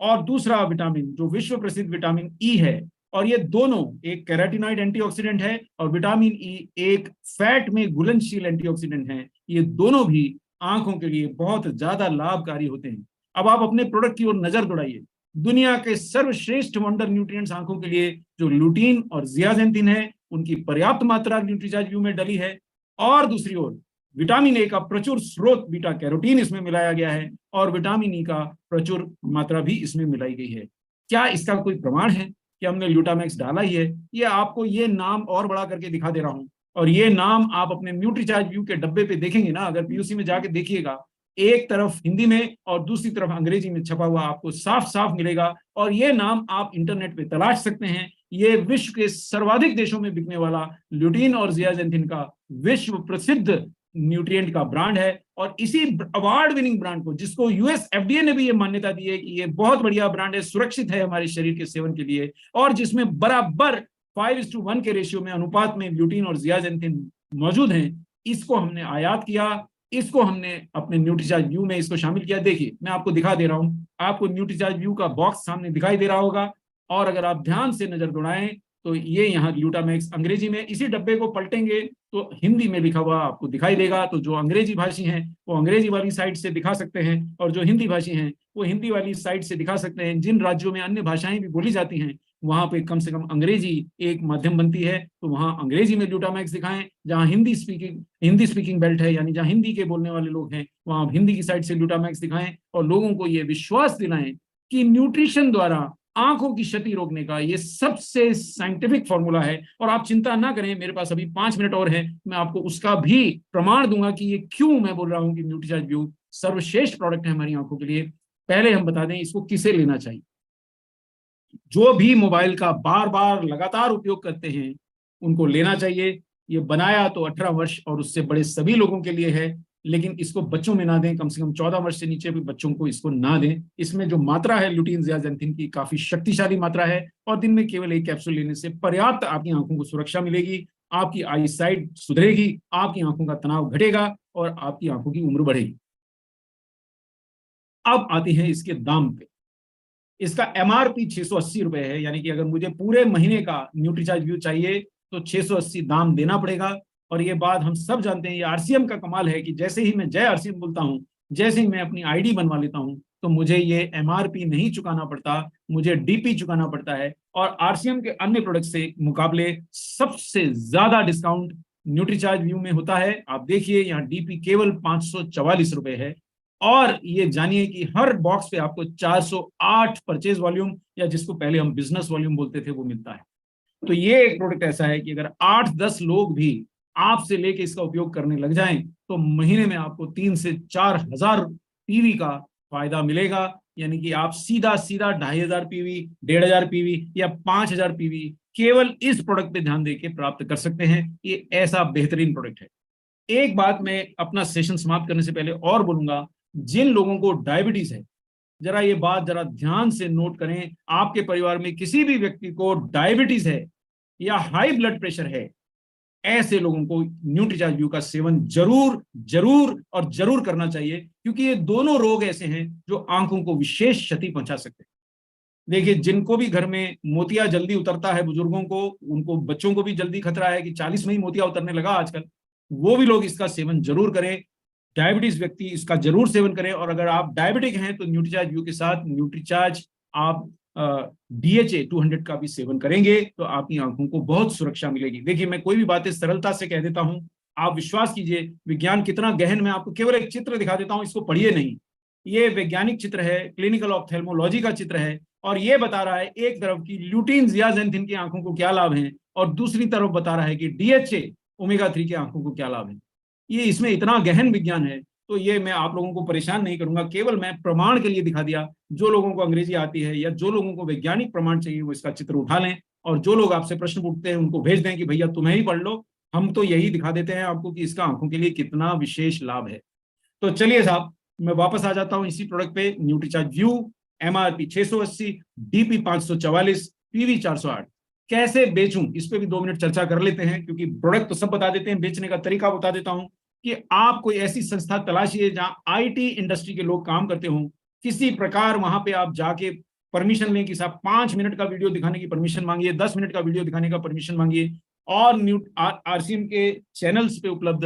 और दूसरा विटामिन जो विश्व प्रसिद्ध विटामिन ई है, और ये दोनों, एक कैरोटीनॉइड एंटीऑक्सीडेंट है और विटामिन ई एक फैट में घुलनशील एंटीऑक्सीडेंट है, ये दोनों भी आंखों के लिए बहुत ज्यादा लाभकारी होते हैं। अब आप अपने प्रोडक्ट की ओर नजर दौड़ाइए। दुनिया के सर्वश्रेष्ठ वंडर न्यूट्रिएंट्स आंखों के लिए जो लुटीन और जियाजेंथिन है, उनकी पर्याप्त मात्रा न्यूट्रीचार्ज व्यू में डली है। और दूसरी ओर विटामिन ए का प्रचुर स्रोत बीटा कैरोटीन इसमें मिलाया गया है और विटामिन ई का प्रचुर मात्रा भी इसमें मिलाई गई है। क्या इसका कोई प्रमाण है कि हमने ग्लूटामैक्स डाला ही है? ये आपको ये नाम और बड़ा करके दिखा दे रहा हूं, और ये नाम आप अपने न्यूट्रीचार्ज व्यू के डब्बे पे देखेंगे ना, अगर पीयूसी में जाके देखिएगा, एक तरफ हिंदी में और दूसरी तरफ अंग्रेजी में छपा हुआ आपको साफ साफ मिलेगा। और ये नाम आप इंटरनेट पे तलाश सकते हैं। ये विश्व के सर्वाधिक देशों में बिकने वाला ल्यूटीन और जियाजेंथिन का विश्व प्रसिद्ध न्यूट्रिएंट का ब्रांड है। और इसी अवार्ड विनिंग ब्रांड को, जिसको यूएस एफडीए ने भी ये मान्यता दी है कि ये बहुत बढ़िया ब्रांड है, सुरक्षित है हमारे शरीर के सेवन के लिए, और जिसमें बराबर 5:1 के रेशियो में अनुपात में ल्यूटीन और जियाजेंथिन मौजूद हैं, इसको हमने आयात किया, इसको हमने अपने न्यूट्रीचार्ज व्यू में इसको शामिल किया। देखिए मैं आपको दिखा दे रहा हूं, आपको न्यूट्रीचार्ज व्यू का बॉक्स सामने दिखाई दे रहा होगा, और अगर आप ध्यान से नजर दौड़ाएं तो ये यहाँ ग्लूटामैक्स अंग्रेजी में, इसी डब्बे को पलटेंगे तो हिंदी में लिखा हुआ आपको दिखाई देगा। तो जो अंग्रेजी भाषी हैं वो अंग्रेजी वाली साइड से दिखा सकते हैं, और जो हिंदी भाषी हैं वो हिंदी वाली साइड से दिखा सकते हैं। जिन राज्यों में अन्य भाषाएं भी बोली जाती हैं वहां पे कम से कम अंग्रेजी एक माध्यम बनती है, तो वहां अंग्रेजी में ग्लूटामैक्स दिखाएं। जहां हिंदी स्पीकिंग बेल्ट है, यानी जहां हिंदी के बोलने वाले लोग हैं, वहां हिंदी की साइड से ग्लूटामैक्स दिखाएं, और लोगों को ये विश्वास दिलाएं कि न्यूट्रिशन द्वारा आंखों की क्षति रोकने का ये सबसे साइंटिफिक फॉर्मूला है। और आप चिंता ना करें, मेरे पास अभी 5 मिनट और है, मैं आपको उसका भी प्रमाण दूंगा कि ये क्यों मैं बोल रहा हूं कि न्यूट्रीचार्ज व्यू सर्वश्रेष्ठ प्रोडक्ट है हमारी आंखों के लिए। पहले हम बता दें इसको किसे लेना चाहिए। जो भी मोबाइल का बार बार लगातार उपयोग करते हैं उनको लेना चाहिए। ये बनाया तो 18 वर्ष और उससे बड़े सभी लोगों के लिए है, लेकिन इसको बच्चों में ना दें, कम से कम 14 वर्ष से नीचे भी बच्चों को इसको ना दें। इसमें जो मात्रा है ल्यूटीन जियाजेंथिन की काफी शक्तिशाली मात्रा है, और दिन में केवल 1 कैप्सूल लेने से पर्याप्त आपकी आंखों को सुरक्षा मिलेगी, आपकी आई साइट सुधरेगी, आपकी आंखों का तनाव घटेगा और आपकी आंखों की उम्र बढ़ेगी। अब आते हैं इसके दाम पे। इसका एमआरपी 680 रुपए है, यानी कि अगर मुझे पूरे महीने का न्यूट्रीचार्ज व्यू चाहिए तो 680 दाम देना पड़ेगा। और ये बात हम सब जानते हैं, ये आरसीएम का कमाल है कि जैसे ही मैं जय आरसीएम बोलता हूं, जैसे ही मैं अपनी आईडी बनवा लेता हूं, तो मुझे ये एमआरपी नहीं चुकाना पड़ता, मुझे डीपी चुकाना पड़ता है। और आरसीएम के अन्य प्रोडक्ट से मुकाबले सबसे ज्यादा डिस्काउंट न्यूट्रीचार्ज व्यू में होता है। आप देखिए यहाँ डीपी केवल 544 रुपए है, और ये जानिए कि हर बॉक्स पे आपको 408 परचेज वॉल्यूम, या जिसको पहले हम बिजनेस वॉल्यूम बोलते थे, वो मिलता है। तो ये एक प्रोडक्ट ऐसा है कि अगर 8-10 लोग भी आपसे लेके इसका उपयोग करने लग जाएं तो महीने में आपको 3 से 4 हजार पीवी का फायदा मिलेगा। यानी कि आप सीधा 2,500 पीवी, 1,500 पीवी या 5,000 पीवी केवल इस प्रोडक्ट पे ध्यान देके प्राप्त कर सकते हैं। ये ऐसा बेहतरीन प्रोडक्ट है। एक बात मैं अपना सेशन समाप्त करने से पहले और बोलूंगा, जिन लोगों को डायबिटीज है, जरा ये बात जरा ध्यान से नोट करें। आपके परिवार में किसी भी व्यक्ति को डायबिटीज है या हाई ब्लड प्रेशर है, ऐसे लोगों को न्यूट्रीचार्ज व्यू का सेवन जरूर जरूर और जरूर करना चाहिए, क्योंकि ये दोनों रोग ऐसे हैं जो आंखों को विशेष क्षति पहुंचा सकते हैं। देखिए, जिनको भी घर में मोतिया जल्दी उतरता है, बुजुर्गों को, उनको बच्चों को भी जल्दी खतरा है कि 40 में ही मोतिया उतरने लगा आजकल, वो भी लोग इसका सेवन जरूर करें। डायबिटीज व्यक्ति इसका जरूर सेवन करें। और अगर आप डायबिटिक हैं तो न्यूट्रीचार्ज व्यू के साथ न्यूट्रीचार्ज आप DHA 200 का भी सेवन करेंगे तो आपकी आंखों को बहुत सुरक्षा मिलेगी। देखिए, मैं कोई भी बातें सरलता से कह देता हूं, आप विश्वास कीजिए विज्ञान कितना गहन। मैं आपको केवल एक चित्र दिखा देता हूं, इसको पढ़िए नहीं, ये वैज्ञानिक चित्र है, क्लिनिकल ऑप्थेल्मोलॉजी का चित्र है, और ये बता रहा है एक तरफ की ल्यूटीन जियाजेंथिन की आंखों को क्या लाभ है, और दूसरी तरफ बता रहा है कि DHA ओमेगा 3 की आंखों को क्या लाभ है। ये इसमें इतना गहन विज्ञान है, तो ये मैं आप लोगों को परेशान नहीं करूंगा, केवल मैं प्रमाण के लिए दिखा दिया। जो लोगों को अंग्रेजी आती है या जो लोगों को वैज्ञानिक प्रमाण चाहिए वो इसका चित्र उठा लें, और जो लोग आपसे प्रश्न पूछते हैं उनको भेज दें कि भैया तुम्हें ही पढ़ लो, हम तो यही दिखा देते हैं आपको कि इसका आंखों के लिए कितना विशेष लाभ है। तो चलिए साहब, मैं वापस आ जाता हूं इसी प्रोडक्ट पे, Nutricharge view. MRP 680, DP 544, PV 408। कैसे बेचूं इस पे भी 2 मिनट चर्चा कर लेते हैं, क्योंकि प्रोडक्ट तो सब बता देते हैं, बेचने का तरीका बता देता हूं कि आप कोई ऐसी संस्था तलाशिए जहां IT इंडस्ट्री के लोग काम करते हों, किसी प्रकार वहां पे आप जाके परमिशन लें कि साहब 5 मिनट का वीडियो दिखाने की परमिशन मांगिए, 10 मिनट का वीडियो दिखाने का परमिशन मांगिए, और RCM के चैनल्स पे उपलब्ध,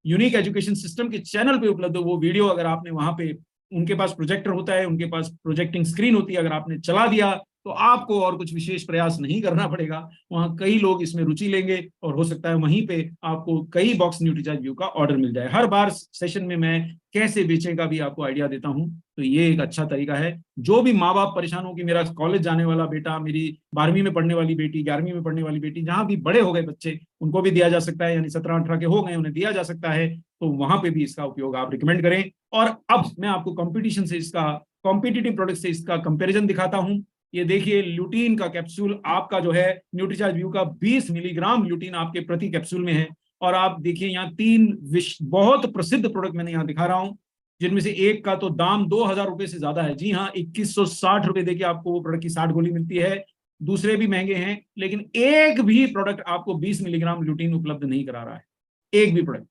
यूनिक एजुकेशन सिस्टम के चैनल पे उपलब्ध वो वीडियो अगर आपने वहां पे, उनके पास प्रोजेक्टर होता है, उनके पास प्रोजेक्टिंग स्क्रीन होती है, अगर आपने चला दिया तो आपको और कुछ विशेष प्रयास नहीं करना पड़ेगा। वहां कई लोग इसमें रुचि लेंगे और हो सकता है वहीं पे आपको कई बॉक्स न्यूट्रीचार्ज व्यू का ऑर्डर मिल जाए। हर बार सेशन में मैं कैसे बेचने का भी आपको आइडिया देता हूं, तो ये एक अच्छा तरीका है। जो भी माँ बाप परेशान हो कि मेरा कॉलेज जाने वाला बेटा, मेरी 12वीं में पढ़ने वाली बेटी, 11वीं में पढ़ने वाली बेटी, जहां भी बड़े हो गए बच्चे, उनको भी दिया जा सकता है, यानी 17-18 के हो गए उन्हें दिया जा सकता है, तो वहां पे भी इसका उपयोग आप रिकमेंड करें। और अब मैं आपको कंपटीशन से इसका, कॉम्पिटिटिव प्रोडक्ट से इसका कंपेरिजन दिखाता हूं। ये देखिए ल्यूटीन का कैप्सूल आपका जो है न्यूट्रीचार्ज व्यू का 20 मिलीग्राम ल्यूटीन आपके प्रति कैप्सूल में है। और आप देखिए यहाँ 3 बहुत प्रसिद्ध प्रोडक्ट मैंने यहाँ दिखा रहा हूं, जिनमें से एक का तो दाम 2000 रुपए से ज्यादा है। जी हाँ, 2160 रुपए देके आपको वो प्रोडक्ट की 60 गोली मिलती है। दूसरे भी महंगे हैं, लेकिन एक भी प्रोडक्ट आपको 20 मिलीग्राम ल्यूटीन उपलब्ध नहीं करा रहा है, एक भी प्रोडक्ट।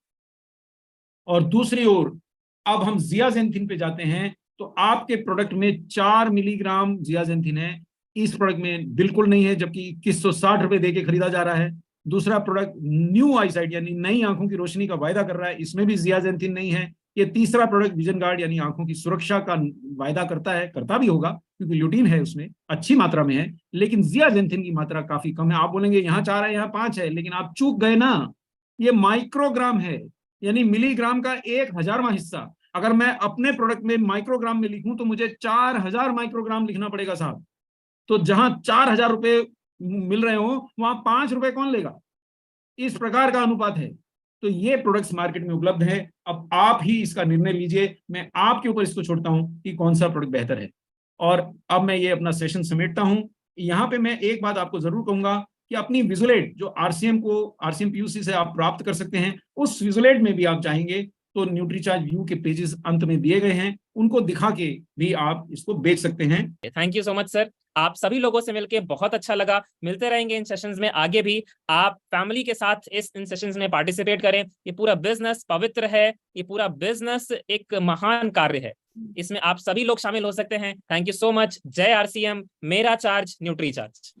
और दूसरी ओर अब हम जियाजेंथिन पे जाते हैं, तो आपके प्रोडक्ट में 4 मिलीग्राम जियाजेंथिन है, इस प्रोडक्ट में बिल्कुल नहीं है, जबकि 2160 रुपए देके खरीदा जा रहा है। दूसरा प्रोडक्ट न्यू आईसाइट यानी नई आंखों की रोशनी का वायदा कर रहा है, इसमें भी जियाजेंथिन नहीं है। ये तीसरा प्रोडक्ट विजन गार्ड यानी आंखों की सुरक्षा का वायदा करता है, करता भी होगा क्योंकि ल्यूटीन है उसमें, अच्छी मात्रा में है, लेकिन जियाजेंथिन की मात्रा काफी कम है। आप बोलेंगे यहाँ 4 है यहाँ 5 है, लेकिन आप चूक गए ना, ये माइक्रोग्राम है, यानी मिलीग्राम का 1000वां हिस्सा। अगर मैं अपने प्रोडक्ट में माइक्रोग्राम में लिखूं तो मुझे 4000 माइक्रोग्राम लिखना पड़ेगा साहब। तो जहां 4000 रुपए मिल रहे हो वहां 5 रुपए कौन लेगा? इस प्रकार का अनुपात है। तो ये प्रोडक्ट्स मार्केट में उपलब्ध है, अब आप ही इसका निर्णय लीजिए। मैं आपके ऊपर इसको छोड़ता हूं कि कौन सा प्रोडक्ट बेहतर है। और अब मैं ये अपना सेशन समेटता हूं। यहां पे मैं एक बात आपको जरूर कहूंगा कि अपनी विजुलेट जो आरसीएम पीयूसी से आप प्राप्त कर सकते हैं, उस विजुलेट में भी आप चाहेंगे तो न्यूट्रीचार्ज व्यू के पेजेस अंत में दिए गए हैं, उनको दिखा के भी आप इसको बेच सकते हैं। Thank you so much sir, आप सभी लोगों से मिलकर बहुत अच्छा लगा। मिलते रहेंगे इन सेशंस में आगे भी। आप फैमिली के साथ इन सेशंस में पार्टिसिपेट करें। ये पूरा बिजनेस पवित्र है, ये पूरा बिजनेस एक महान कार्य है, इसमें आप सभी लोग शामिल हो सकते हैं। Thank you so much. जय RCM, मेरा चार्ज न्यूट्री चार्ज।